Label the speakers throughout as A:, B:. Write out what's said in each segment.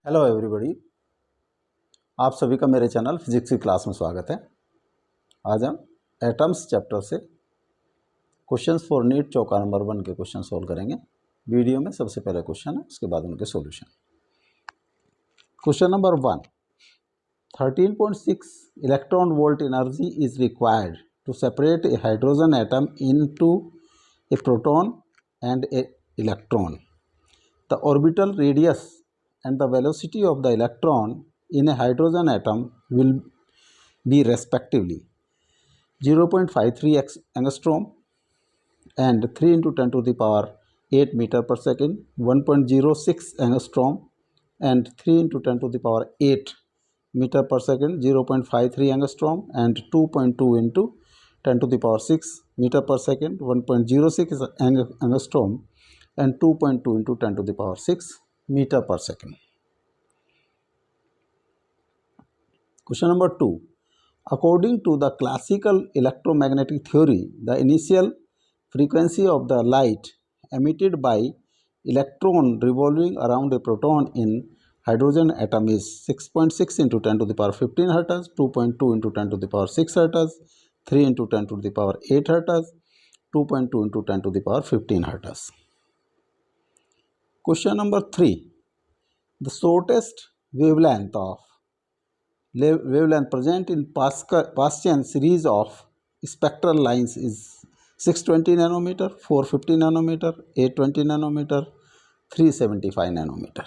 A: Hello everybody. आप सभी का मेरे चैनल फिजिक्स की क्लास में स्वागत है। आज हम एटम्स चैप्टर से क्वेश्चंस फॉर नीट चौका नंबर 1 के क्वेश्चन सोल्व करेंगे। वीडियो में सबसे पहले क्वेश्चन है, उसके बाद उनके solution. Question number 1, 13.6 electron volt energy is required to separate a hydrogen atom into a proton and a electron. The orbital radius and the velocity of the electron in a hydrogen atom will be respectively 0.53 angstrom and 3 into 10 to the power 8 meter per second, 1.06 angstrom and 3 into 10 to the power 8 meter per second, 0.53 angstrom and 2.2 into 10 to the power 6 meter per second, 1.06 angstrom and 2.2 into 10 to the power 6 meter per second. Question number 2. According to the classical electromagnetic theory, the initial frequency of the light emitted by electron revolving around a proton in hydrogen atom is 6.6 into 10 to the power 15 Hz, 2.2 into 10 to the power 6 Hz, 3 into 10 to the power 8 Hz, 2.2 into 10 to the power 15 Hz. Question number 3. The shortest wavelength present in Paschen series of spectral lines is 620 nanometer, 450 nanometer, 820 nanometer, 375 nanometer.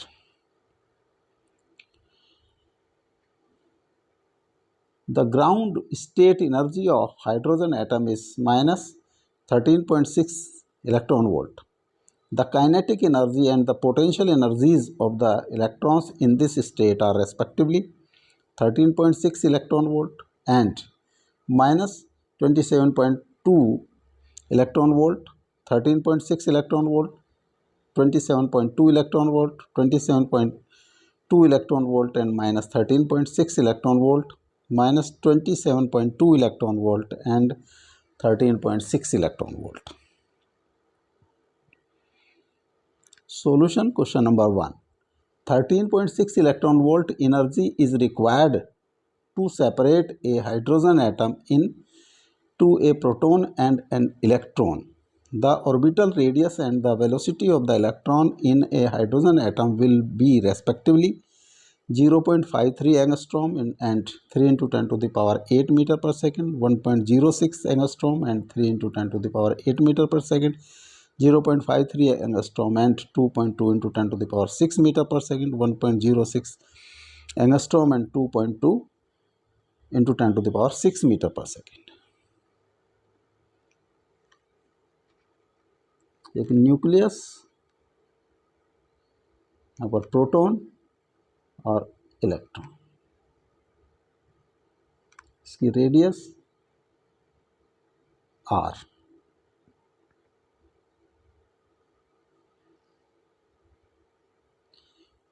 A: The ground state energy of hydrogen atom is minus 13.6 electron volt. The kinetic energy and the potential energies of the electrons in this state are respectively 13.6 electron volt and minus 27.2 electron volt, 13.6 electron volt, 27.2 electron volt, 27.2 electron volt and minus 13.6 electron volt, minus 27.2 electron volt and 13.6 electron volt. Solution. Question number 1. 13.6 electron volt energy is required to separate a hydrogen atom into a proton and an electron. The orbital radius and the velocity of the electron in a hydrogen atom will be respectively 0.53 angstrom and 3 into 10 to the power 8 meter per second, 1.06 angstrom and 3 into 10 to the power 8 meter per second, 0.53 angstrom and 2.2 into 10 to the power 6 meter per second, 1.06 angstrom and 2.2 into 10 to the power 6 meter per second. एक nucleus, यहाँ पर proton और electron, इसकी radius r,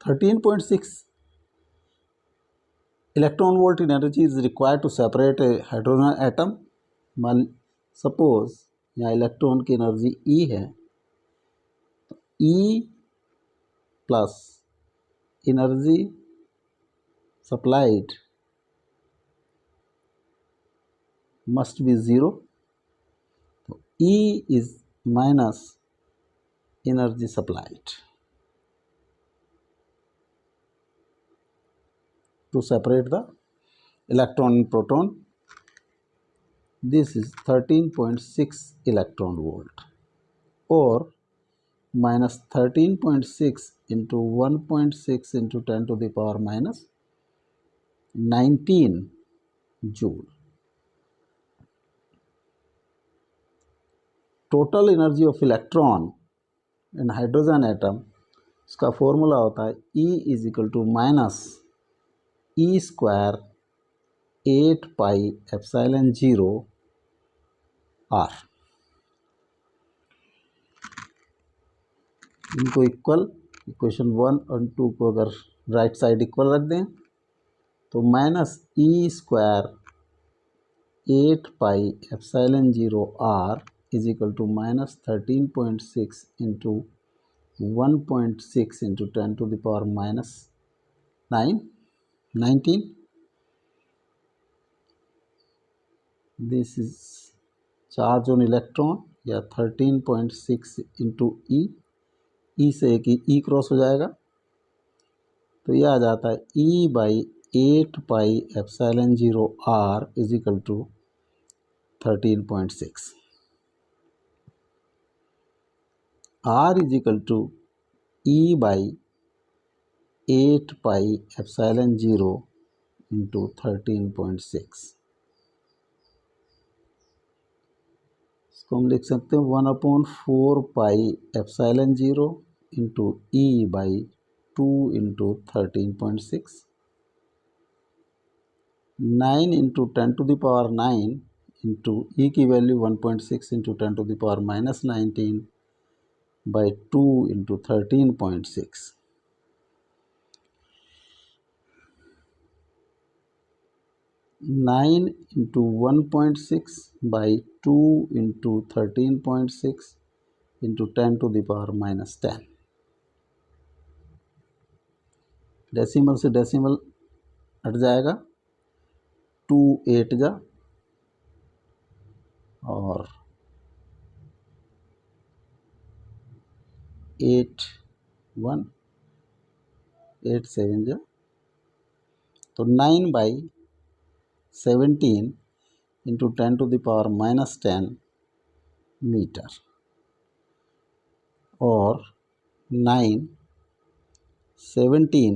A: (13.6) electron volt energy is required to separate a hydrogen atom. मान suppose यहाँ electron की energy E है, E plus energy supplied must be 0. तो E is minus energy supplied to separate the electron and proton. This is 13.6 electron volt or minus 13.6 into 1.6 into 10 to the power minus 19 joule. Total energy of electron in hydrogen atom, इसका formula होता है E is equal to minus E square 8 pi epsilon 0 R. इनको equal, equation 1 और 2 को अगर right side equal रख दें तो minus E square 8 pi epsilon 0 r is equal to minus 13.6 into 1.6 into 10 to the power minus 19. This is charge on electron या 13.6 into ई से एक ई क्रॉस हो जाएगा तो यह आ जाता है e by 8 pi epsilon 0 r is equal to 13.6. R is equal to E by 8 pi epsilon 0 into 13.6. इसको हम लिख सकते हैं 1/4 pi epsilon 0 into e by 2 into 13.6. 9 into 10⁻9 into e की value 1.6 into 10⁻−19 by 2 into 13.6. 9 into 1.6 by 2 into 13.6 into 10⁻−10. Decimal से decimal हट जाएगा 2 8 जा और 8 1 8 7 जा तो 9/17 इंटू 10⁻−10 मीटर और 9 17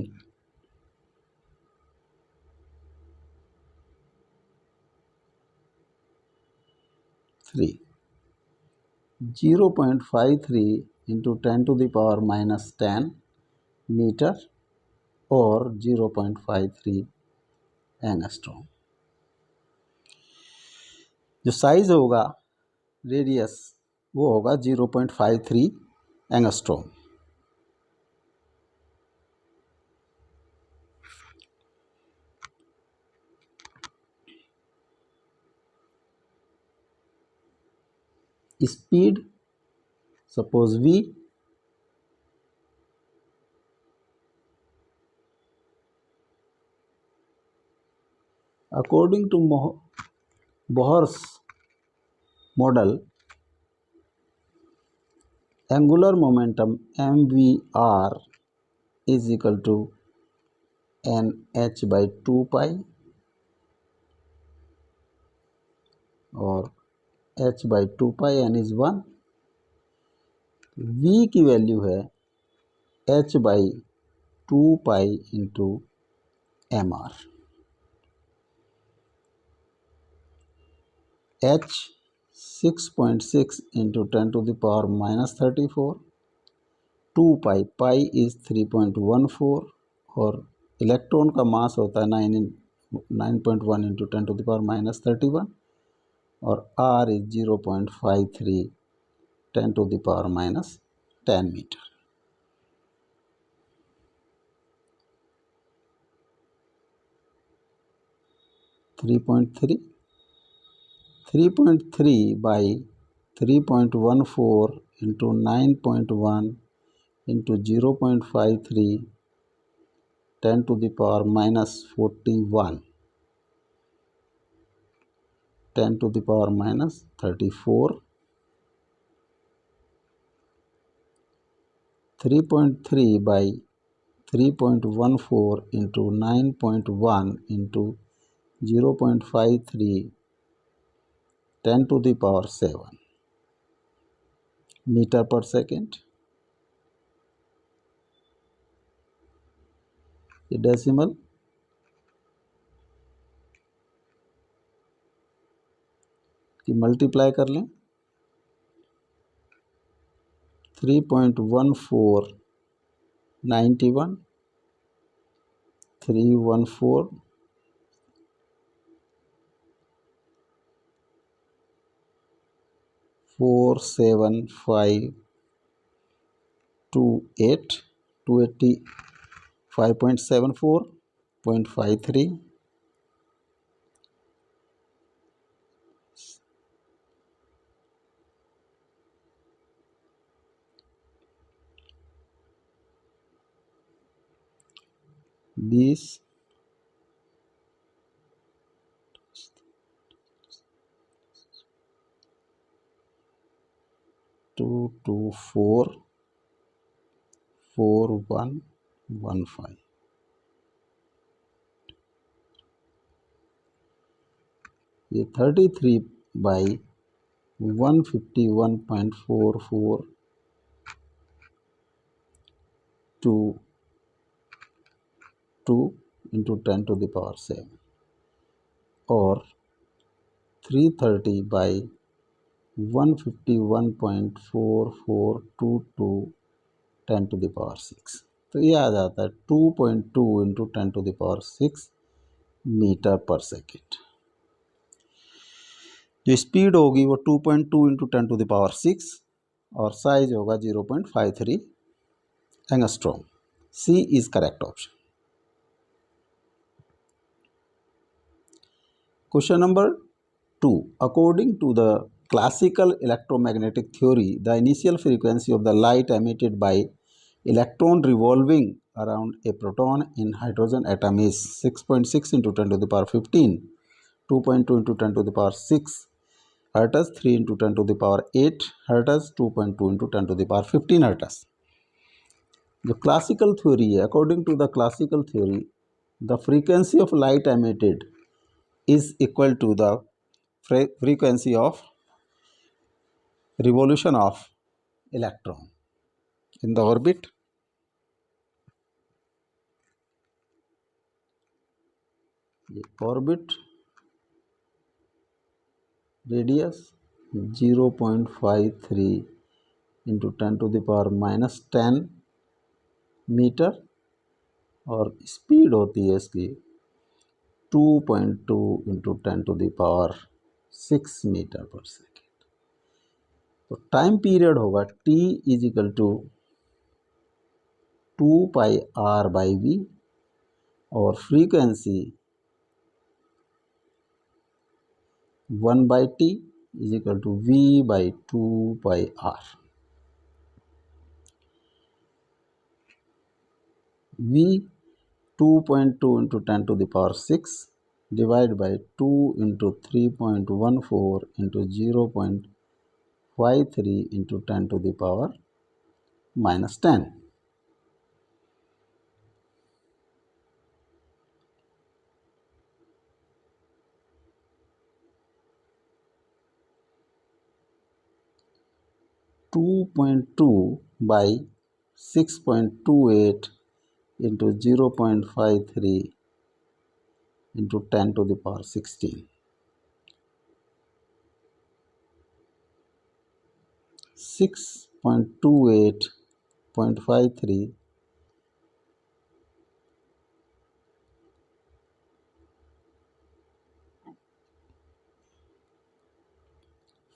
A: 3 0.53 इंटू 10⁻−10 मीटर और 0.53 एंगस्ट्रॉम. जो साइज होगा रेडियस वो होगा 0.53 angstrom. Speed suppose v according to Bohr's model, angular momentum mvr is equal to nh by 2 pi और h by 2 pi n is 1. v की वैल्यू है h by 2 pi into mr. h 6.6 into 10⁻−34. 2 pi pi is 3.14 और electron का मास होता है 9.1 into 10⁻−31 और r is 0.53 10⁻10 metre. 3.3 by 3.14 into 9.1 into 0.53 10⁻−41 10⁻−34. 3.3 by 3.14 into 9.1 into 0.53 10⁻7 metre पर second. ये डेसिमल की मल्टीप्लाई कर लें 3.14 91 314 475 28 285.74.53. 20 224 4115। ये 33 बाई 151.44 टू 2 इंटू 10⁻7 और 330 बाई 151.4422 10⁻6। तो ये आ जाता है 2.2 इंटू 10⁻6 मीटर पर सेकेंड। जो स्पीड होगी वो 2.2 इंटू 10⁻6 और साइज होगा 0.53 angstrom. C is correct option. Question number 2. According to the classical electromagnetic theory, the initial frequency of the light emitted by electron revolving around a proton in hydrogen atom is 6.6 into 10⁻15, 2.2 into 10⁻6 hertz, 3 into 10⁸ hertz, 2.2 into 10⁻15 hertz. The classical theory, according to the classical theory, the frequency of light emitted is equal to the frequency of revolution of electron in the orbit. Orbit radius 0.53 into 10⁻−10 metre और speed होती है इसकी 2.2 into 10⁻6 metre पर second. तो time period होगा t is equal to 2πr/v और frequency 1/t is equal to v/2πr। v 2.2 into 10⁻6 divided by 2 into 3.14 into 0.53 into 10⁻−10। (2.2 by 6.28 into 0.53 into 10⁻16. 6.28.53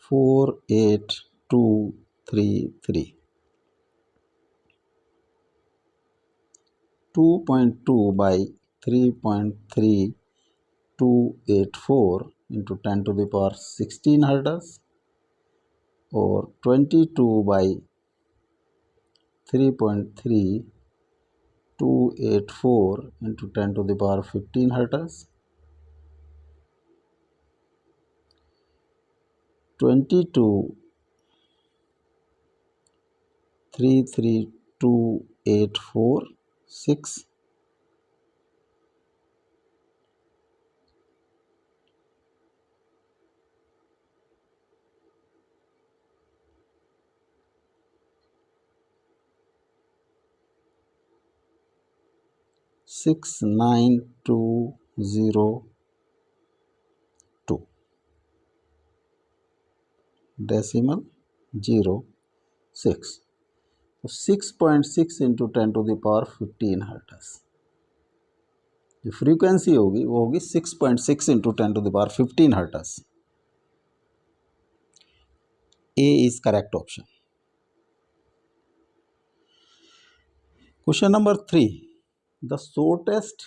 A: 48233 2.2 by 3.3284 into 10⁻16 hertz और 22 by 3.3284 into 10⁻15 hertz, 22 33284 6 69202 decimal 06। तो 6.6 into 10⁻15 hertz जो frequency होगी वो होगी 6.6 into 10⁻15 hertz। A is correct option. Question number 3. The shortest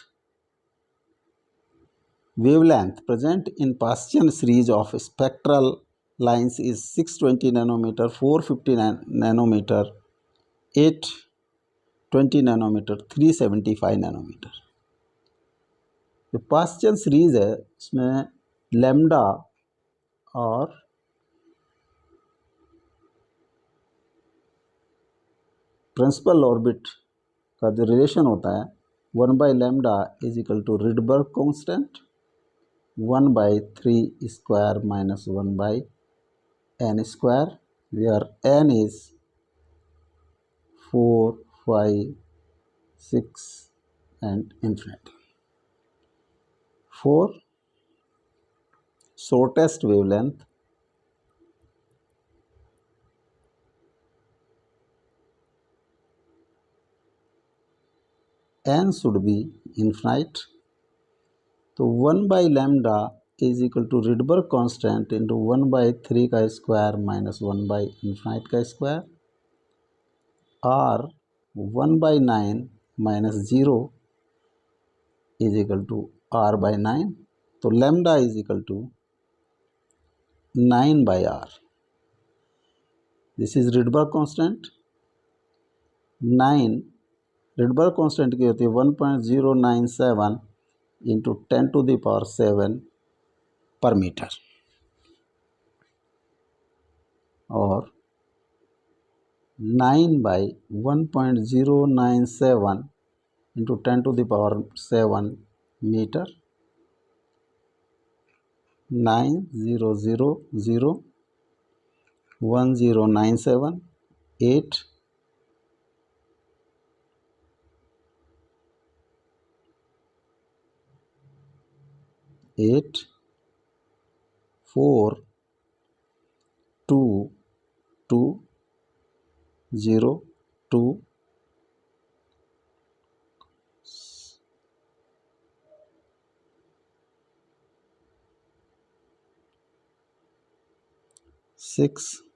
A: wavelength present in Paschen series of spectral lines is 620 nanometer, 450 nanometer, 820 nanometer, 375 nanometer. जो Paschen series है उसमें lambda और principal orbit का जो रिलेशन होता है 1/λ is equal to Rydberg constant 1/3 square minus 1/n square, where n is 4, 5, 6 and infinity. For shortest wavelength, n should be infinite. तो 1/λ is equal to Rydberg constant into 1/3 का square minus 1/∞ का square, और 1/9 minus 0 is equal to r/9. तो lambda is equal to 9/r. This is Rydberg constant. 9 Rydberg constant की होती है 1.097 into 10⁷ पर metre, और 9/1.097 इंटू 10⁷ मीटर, 900010978 84220 6400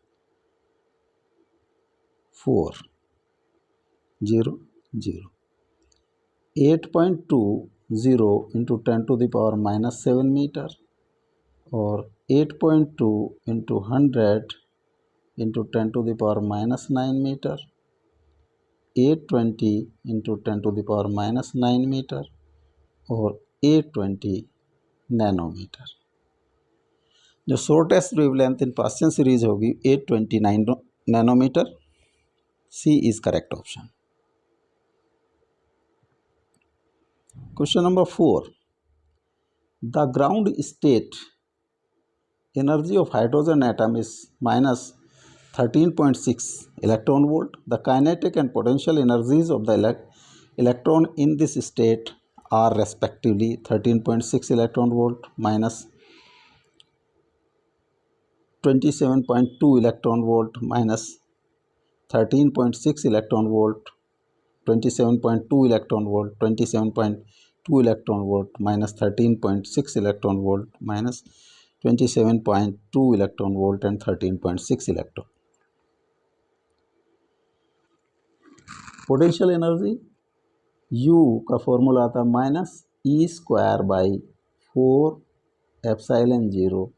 A: 8.20 इंटू 10⁻⁻7 मीटर, और 8.2 into 100 into 10⁻⁻9 metre, 820 into 10⁻⁻9 metre, और 820 नैनोमीटर. जो shortest wavelength in Paschen series होगी 829 nanometre. C is correct option. Question number 4. The ground state energy of hydrogen atom is minus 13.6 electron volt. The kinetic and potential energies of the electron in this state are respectively 13.6 electron volt minus 27.2 electron volt minus 13.6 electron volt, 27.2 electron volt, 27.2 electron volt minus 13.6 electron volt minus 27.2 electron volt and 13.6 electron. Potential energy U का formula आता है minus E²/4ε0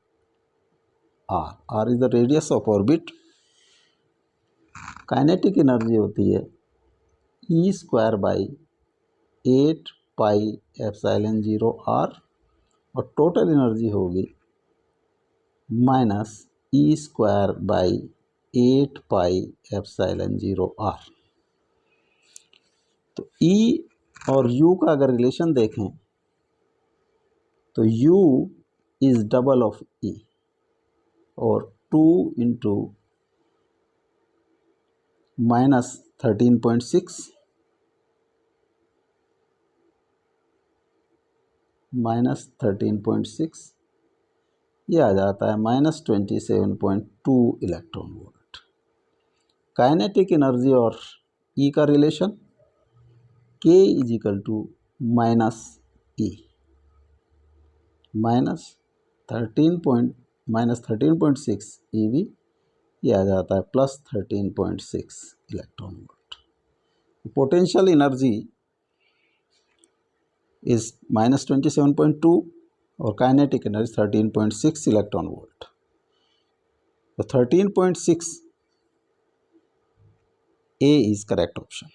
A: R. R is the radius of orbit. Kinetic energy होती है E²/8πε0 R, और total energy होगी minus E²/8πε0 R. तो E और U का अगर रिलेशन देखें तो U is double of E, और 2 इंटू माइनस 13.6 माइनस 13.6 ये आ जाता है minus 27.2 electron volt. Kinetic energy और E का relation K is equal to minus E minus 13.6 EV, ये आ जाता है plus 13.6 electron volt. Potential energy is minus 27.2 और काइनेटिक एनर्जी 13.6 इलेक्ट्रॉन वोल्ट. तो 13.6 A is correct option.